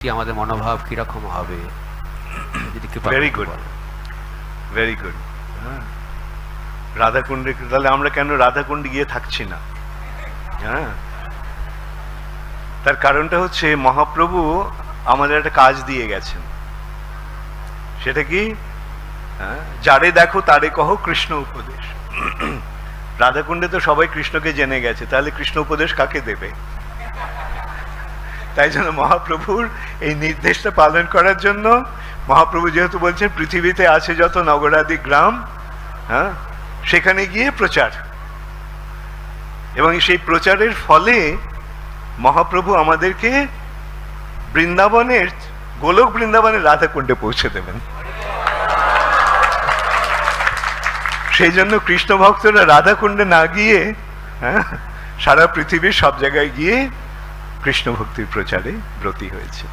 আমাদের মনোভাব কিরকম হবে? Very good, very good. রাধাকুণ্ডে, তাহলে আমরা কেন রাধাকুণ্ডে গিয়ে থাকছি না? হ্যাঁ, তার কারণটা হচ্ছে মহাপ্রভু আমাদের একটা কাজ দিয়ে গেছেন। সেটা কি? যারে দেখো তারে কহ কৃষ্ণ উপদেশ। রাধাকুণ্ডে তো সবাই কৃষ্ণকে জেনে গেছে, তাহলে কৃষ্ণ উপদেশ কাকে দেবে? তাই জন্য মহাপ্রভুর এই নির্দেশটা পালন করার জন্য মহাপ্রভু যেহেতু বলছেন পৃথিবীতে আছে যত নগরাদি গ্রাম, হ্যাঁ, সেখানে গিয়ে প্রচার, এবং সেই প্রচারের ফলে মহাপ্রভু আমাদেরকে বৃন্দাবনের, গোলক বৃন্দাবনের রাধাকুণ্ডে পৌঁছে দেবেন। সেই জন্য কৃষ্ণ ভক্তরা রাধাকুণ্ডে না গিয়ে সারা পৃথিবীর সব জায়গায় গিয়ে কৃষ্ণ ভক্তির প্রচারে ব্রতী হয়েছে।